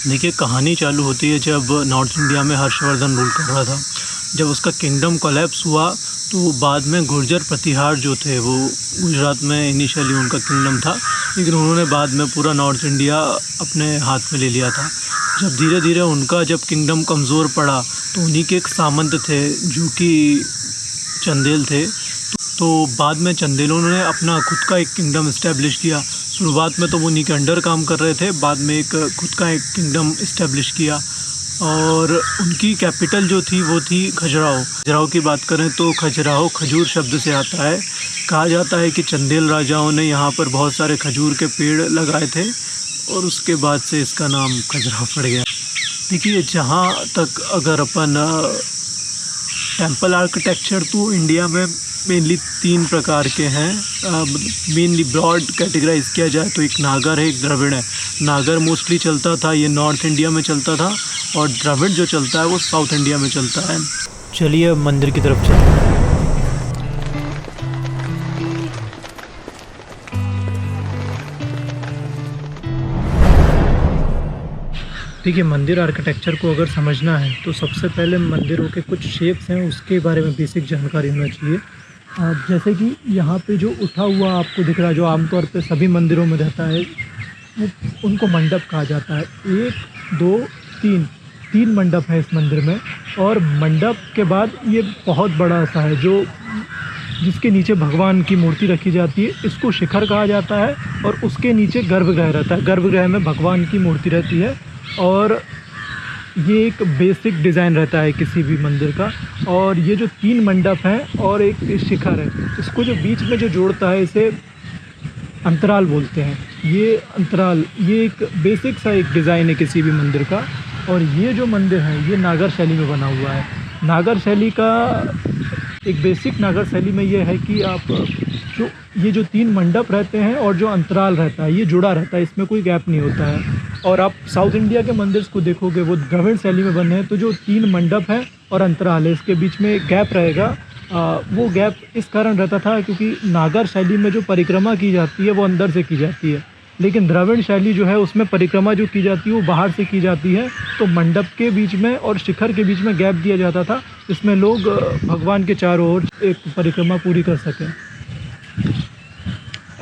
देखिए, कहानी चालू होती है जब नॉर्थ इंडिया में हर्षवर्धन रूल कर रहा था। जब उसका किंगडम कोलैप्स हुआ तो बाद में गुर्जर प्रतिहार जो थे वो गुजरात में इनिशियली उनका किंगडम था, लेकिन उन्होंने बाद में पूरा नॉर्थ इंडिया अपने हाथ में ले लिया था। जब धीरे धीरे उनका जब किंगडम कमज़ोर पड़ा तो उन्हीं के एक सामंत थे जो कि चंदेल थे। तो बाद में चंदेलों ने अपना खुद का एक किंगडम इस्टेब्लिश किया। शुरुआत में तो वो उन्हीं के अंडर काम कर रहे थे, बाद में एक खुद का एक किंगडम इस्टेब्लिश किया और उनकी कैपिटल जो थी वो थी खजुराहो। खजुराहो की बात करें तो खजुराहो खजूर शब्द से आता है। कहा जाता है कि चंदेल राजाओं ने यहाँ पर बहुत सारे खजूर के पेड़ लगाए थे और उसके बाद से इसका नाम खजुराहो पड़ गया। देखिए, जहाँ तक अगर अपन टेम्पल आर्किटेक्चर तो इंडिया में मेनली 3 प्रकार के हैं। मेनली ब्रॉड कैटेगराइज किया जाए तो एक नागर है, एक द्रविड़ है। नागर मोस्टली चलता था ये नॉर्थ इंडिया में चलता था और द्रविड़ जो चलता है वो साउथ इंडिया में चलता है। चलिए अब मंदिर की तरफ चलते हैं। देखिए, मंदिर आर्किटेक्चर को अगर समझना है तो सबसे पहले मंदिरों के कुछ शेप्स हैं उसके बारे में बेसिक जानकारी होना चाहिए। जैसे कि यहाँ पे जो उठा हुआ आपको दिख रहा है, जो आमतौर पे सभी मंदिरों में रहता है, वो उनको मंडप कहा जाता है। 1 2 3 मंडप है इस मंदिर में। और मंडप के बाद ये बहुत बड़ा सा है जो जिसके नीचे भगवान की मूर्ति रखी जाती है, इसको शिखर कहा जाता है। और उसके नीचे गर्भगृह रहता है। गर्भगृह में भगवान की मूर्ति रहती है और ये एक बेसिक डिज़ाइन रहता है किसी भी मंदिर का। और ये जो 3 मंडप हैं और एक शिखर है, इसको जो बीच में जो जोड़ता है इसे अंतराल बोलते हैं। ये अंतराल ये एक बेसिक सा एक डिज़ाइन है किसी भी मंदिर का। और ये जो मंदिर है ये नागर शैली में बना हुआ है। नागर शैली का एक बेसिक नागर शैली में ये है कि आप जो 3 मंडप रहते हैं और जो अंतराल रहता है ये जुड़ा रहता है, इसमें कोई गैप नहीं होता है। और आप साउथ इंडिया के मंदिर को देखोगे वो द्रविड़ शैली में बने हैं, तो जो 3 मंडप है और अंतराल है इसके बीच में एक गैप रहेगा। वो गैप इस कारण रहता था क्योंकि नागर शैली में जो परिक्रमा की जाती है वो अंदर से की जाती है, लेकिन द्रविड़ शैली जो है उसमें परिक्रमा जो की जाती है वो बाहर से की जाती है। तो मंडप के बीच में और शिखर के बीच में गैप दिया जाता था जिसमें लोग भगवान के चारों ओर एक परिक्रमा पूरी कर सकें।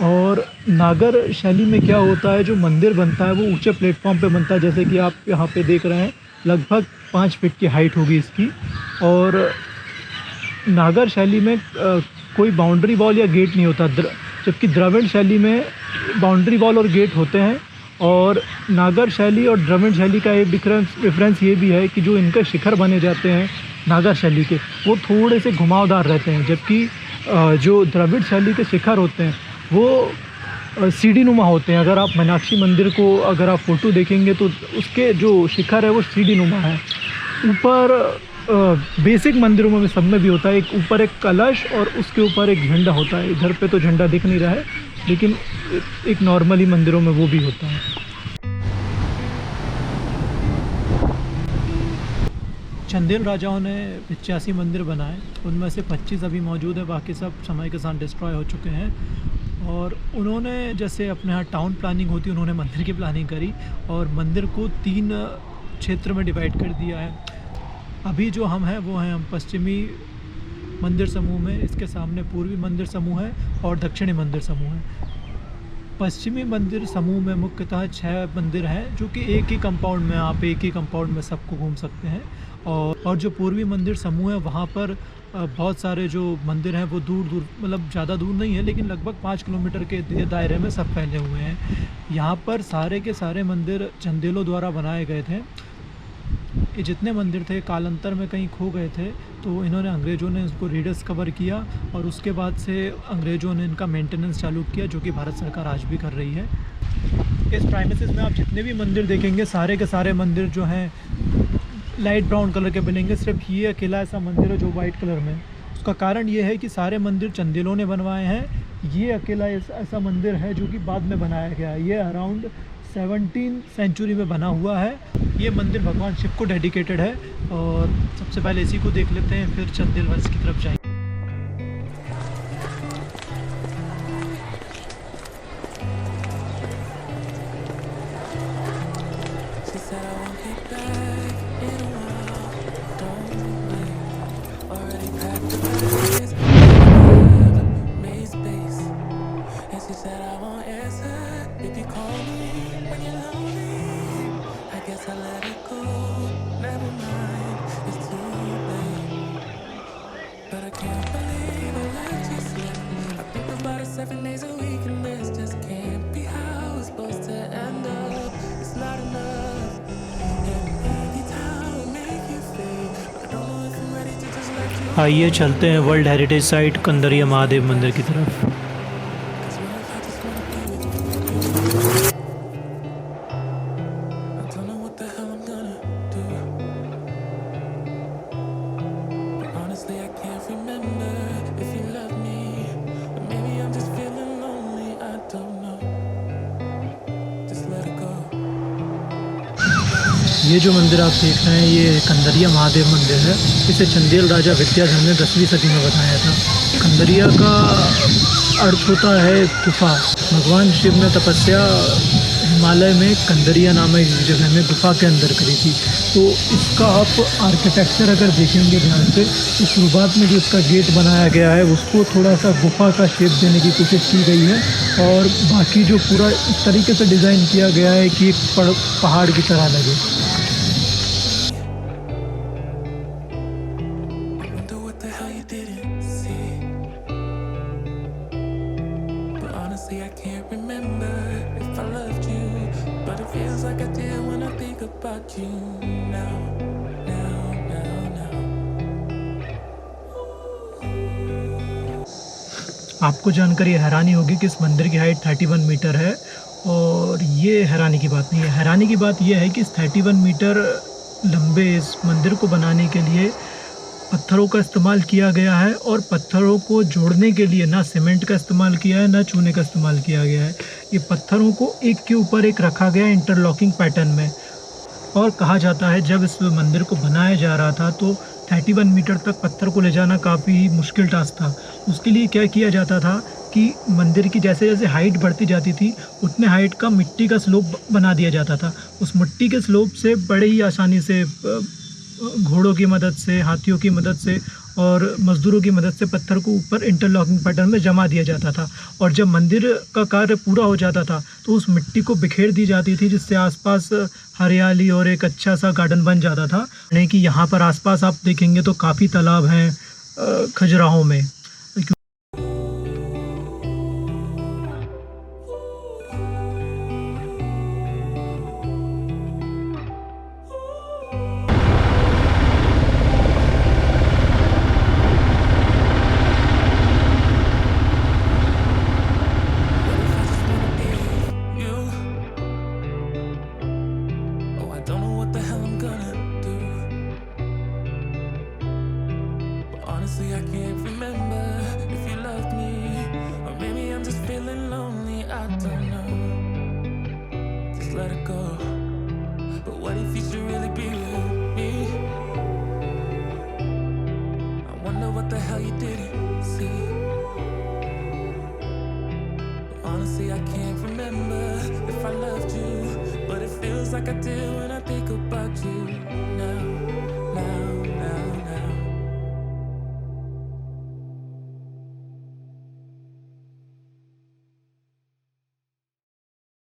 और नागर शैली में क्या होता है, जो मंदिर बनता है वो ऊंचे प्लेटफॉर्म पे बनता है। जैसे कि आप यहाँ पे देख रहे हैं, लगभग 5 फीट की हाइट होगी इसकी। और नागर शैली में कोई बाउंड्री वॉल या गेट नहीं होता, जबकि द्रविड़ शैली में बाउंड्री वॉल और गेट होते हैं। और नागर शैली और द्रविड़ शैली का एक डिफरेंस ये भी है कि जो इनके शिखर बने जाते हैं नागर शैली के, वो थोड़े से घुमावदार रहते हैं, जबकि जो द्रविड़ शैली के शिखर होते हैं वो सीढ़ी नुमा होते हैं। अगर आप मीनाक्षी मंदिर को अगर आप फ़ोटो देखेंगे तो उसके जो शिखर है वो सीढ़ी नुमा है। ऊपर बेसिक मंदिरों में सब में भी होता है, एक ऊपर एक कलश और उसके ऊपर एक झंडा होता है। इधर पे तो झंडा दिख नहीं रहा है, लेकिन एक नॉर्मली मंदिरों में वो भी होता है। चंदेल राजाओं ने 85 मंदिर बनाए, उनमें से 25 अभी मौजूद है, बाकी सब समय के साथ डिस्ट्रॉय हो चुके हैं। और उन्होंने जैसे अपने यहाँ टाउन प्लानिंग होती है, उन्होंने मंदिर की प्लानिंग करी और मंदिर को 3 क्षेत्र में डिवाइड कर दिया है। अभी जो हम हैं वो हैं हम पश्चिमी मंदिर समूह में, इसके सामने पूर्वी मंदिर समूह है और दक्षिणी मंदिर समूह है। पश्चिमी मंदिर समूह में मुख्यतः 6 मंदिर हैं जो कि एक ही कंपाउंड में, आप एक ही कंपाउंड में सबको घूम सकते हैं। और जो पूर्वी मंदिर समूह है वहाँ पर बहुत सारे जो मंदिर हैं वो दूर दूर, मतलब ज़्यादा दूर नहीं है लेकिन लगभग 5 किलोमीटर के दायरे में सब फैले हुए हैं। यहाँ पर सारे के सारे मंदिर चंदेलों द्वारा बनाए गए थे। ये जितने मंदिर थे कालांतर में कहीं खो गए थे, तो इन्होंने अंग्रेज़ों ने इसको रीडिस्कवर किया और उसके बाद से अंग्रेज़ों ने इनका मेंटेनेंस चालू किया, जो कि भारत सरकार आज भी कर रही है। इस प्राइमेसिस में आप जितने भी मंदिर देखेंगे सारे के सारे मंदिर जो हैं लाइट ब्राउन कलर के बनेंगे। सिर्फ ये अकेला ऐसा मंदिर है जो वाइट कलर में। उसका कारण ये है कि सारे मंदिर चंदेलों ने बनवाए हैं। ये अकेला ऐसा मंदिर है जो कि बाद में बनाया गया है। ये अराउंड 17वीं सेंचुरी में बना हुआ है। ये मंदिर भगवान शिव को डेडिकेटेड है। और सबसे पहले इसी को देख लेते हैं, फिर चंदेल वंश की तरफ जाएंगे। said I but I can't believe I let you slip. I think about it 7 days a week, and this just can't be how it's supposed to end up. It's not enough, and maybe time will make you feel, but I don't know if I'm ready to just let you. आइए चलते हैं world heritage site Kandariya Mahadev मंदिर की तरफ। 'Cause what if I just wanna be with you? I don't know what the hell I'm gonna do, but honestly I can't remember if you love me, or maybe I'm just feeling lonely. I don't know. Just let it go. ये जो मंदिर आप देख रहे हैं ये कंदरिया महादेव मंदिर है। इसे चंदेल राजा विद्याधर ने 10वीं सदी में बनाया था। कंदरिया का अर्थ होता है गुफा। भगवान शिव ने तपस्या हिमालय में कंदरिया नामक जगह में गुफा के अंदर करी थी। तो इसका आप आर्किटेक्चर अगर देखेंगे ध्यान से तो शुरुआत में जो इसका गेट बनाया गया है उसको थोड़ा सा गुफा का शेप देने की कोशिश की गई है, और बाकी जो पूरा इस तरीके से डिज़ाइन किया गया है कि एक पहाड़ की तरह लगे। I wonder what the hell you didn't see, but honestly I can't remember if I loved you, but it feels like I did when I think about you now, now. आपको जानकर ये हैरानी होगी कि इस मंदिर की हाइट 31 मीटर है, और ये हैरानी की बात नहीं है। हैरानी की बात ये है कि इस 31 मीटर लंबे इस मंदिर को बनाने के लिए पत्थरों का इस्तेमाल किया गया है, और पत्थरों को जोड़ने के लिए ना सीमेंट का इस्तेमाल किया है ना चूने का इस्तेमाल किया गया है। ये पत्थरों को एक के ऊपर एक रखा गया है इंटरलॉकिंग पैटर्न में। और कहा जाता है जब इस मंदिर को बनाया जा रहा था तो 31 मीटर तक पत्थर को ले जाना काफ़ी मुश्किल टास्क था। उसके लिए क्या किया जाता था कि मंदिर की जैसे जैसे हाइट बढ़ती जाती थी उतने हाइट का मिट्टी का स्लोप बना दिया जाता था। उस मिट्टी के स्लोप से बड़े ही आसानी से घोड़ों की मदद से, हाथियों की मदद से और मज़दूरों की मदद से पत्थर को ऊपर इंटरलॉकिंग पैटर्न में जमा दिया जाता था। और जब मंदिर का कार्य पूरा हो जाता था तो उस मिट्टी को बिखेर दी जाती थी, जिससे आसपास हरियाली और एक अच्छा सा गार्डन बन जाता था। यानी कि यहाँ पर आसपास आप देखेंगे तो काफ़ी तालाब हैं खजुराहो में। Honestly, I can't remember if you loved me, or maybe I'm just feeling lonely. I don't know. Just let it go. But what if you should really be with me? I wonder what the hell you didn't see. But honestly, I can't remember if I loved you, but it feels like I did when I think